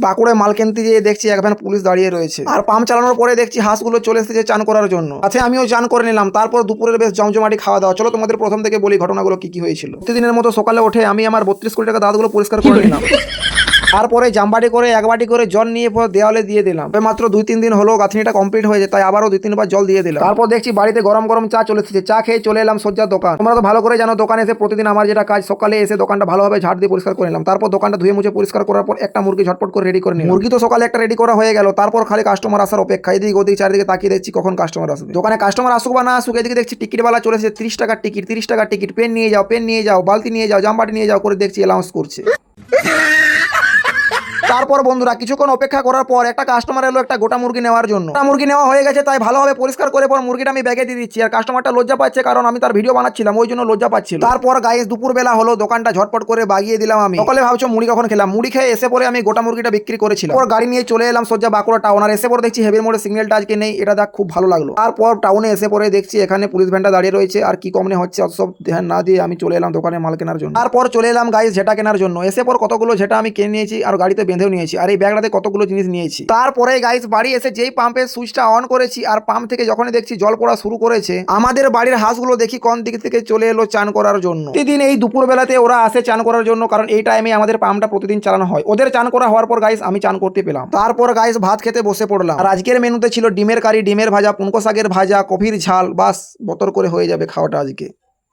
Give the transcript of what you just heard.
বাঁকুড়ায় মাল কিনতে যেয়ে দেখছি এক ভ্যান পুলিশ দাঁড়িয়ে রয়েছে, আর পাম্প চালানোর পরে দেখছি হাঁসগুলো চলে এসেছে চান করার জন্য। সাথে আমিও চান করে নিলাম। তারপর দুপুরের বেশ জমজমাটি খাওয়া দাওয়া। চলো তোমাদের প্রথম থেকে বলি ঘটনাগুলো কি কি হয়েছিল। প্রতিদিনের মতো সকালে উঠে আমি আমার 32 কোটি টাকা দাঁতগুলো পরিষ্কার করে নিলাম। তারপরে জামবাটি করে এক বাটি করে জল নিয়ে পর দেওয়ালে দিয়ে দিলাম। মাত্র 2-3 দিন হলো গাঁথনিটা কমপ্লিট হয়েছে, তাই আবারও 2-3 বার জল দিয়ে দিলাম। তারপর দেখছি বাড়িতে গরম গরম চা চলে এসেছে। চা খেয়ে চলে এলাম সজ্জার দোকান। তোমরা তো ভালো করে জানো দোকানে এসে প্রতিদিন আমার যেটা কাজ, সকালে এসে দোকানটা ভালোভাবে ঝাড় দিয়ে পরিষ্কার করে নিলাম। তারপর দোকানটা ধুয়ে মুছে পরিষ্কার করার পর একটা মুরগি ঝটপট করে রেডি করে নিলাম। মুরগি তো সকালে একটা রেডি করা হয়ে গেল। তারপর খালি কাস্টমার আসার অপেক্ষা। এদিকে ওদিকে চারিদিকে তাকিয়ে দেখছি কখন কাস্টমার আসবে। দোকানে কাস্টমার আসুক বা না আসুক, এদিকে দেখছি টিকিটওয়ালা চলে এসেছে। 30 টাকার টিকিট, 30 টাকার টিকিট, পেন নিয়ে যাও, পেন নিয়ে যাও, বালতি নিয়ে যাও, জামবাটি নিয়ে যাও করে দেখছি অ্যালাউন্স করছে। তারপর বন্ধুরা কিছুক্ষণ অপেক্ষা করার পর একটা কাস্টমার এলো একটা গোটা মুরগি নেওয়ার জন্য। মুরগি নেওয়া হয়ে গেছে, তাই ভালোভাবে পরিষ্কার করে পর মুরগিটা আমি ব্যাগে দিয়ে দিচ্ছি। আর কাস্টমারটা লজ্জা পাচ্ছে, কারণ আমি তার ভিডিও বানাচ্ছিলাম, ওই জন্য লজ্জা পাচ্ছিল। তারপর গাইস দুপুর বেলা হলো, দোকানটা ঝটপট করে বাগিয়ে দিলাম আমি। সকালে ভাবছো মুড়ি কখন খেলাম, মুড়ি খেয়ে এসে পরে আমি গোটা মুরগিটা বিক্রি করেছিলাম। ওর গাড়ি নিয়ে চলে এলাম সোজা বাঁকুড়া টাউন। আর এসে পরে দেখছি হেভির মোড়ে সিগন্যালটা আজকে নেই, এটা দেখ খুব ভালো লাগলো। তারপর টাউনে এসে পরে দেখছি এখানে পুলিশ ভ্যানটা দাঁড়িয়ে রয়েছে, আর কি কমনে হচ্ছে সব ধ্যান না দিয়ে আমি চলে এলাম দোকানে মাল কেনার জন্য। তারপর চলে এলাম গাইস ঝেটা কেনার জন্য। এসে পর কতগুলো ঝেটা আমি কিনে নিয়েছি আর গাড়িতে বেঁধেও নিয়েছি। আর এই ব্যাগটাতে কতগুলো জিনিস নিয়েছি। তারপরে গাইস বাড়ি এসে যেই পাম্পের সুইচটা অন করেছি, আর পাম্প থেকে যখনই দেখছি জল পড়া শুরু করেছে, আমাদের বাড়ির হাঁসগুলো দেখি কোন দিক থেকে চলে এলো চান করার জন্য। প্রতিদিন এই দুপুর বেলাতে ওরা আসে চান করার জন্য, কারণ এই টাইমে আমাদের পাম্পটা প্রতিদিন চালানো হয়। ওদের চান করা হওয়ার পর গাইস আমি চান করতে পেলাম। তারপর গাইস ভাত খেতে বসে পড়লাম। আর আজকের মেনুতে ছিল ডিমের কারি, ডিমের ভাজা, পুনকো শাকের ভাজা, কফির ঝাল। বাস বতর করে হয়ে যাবে খাওয়াটা আজকে।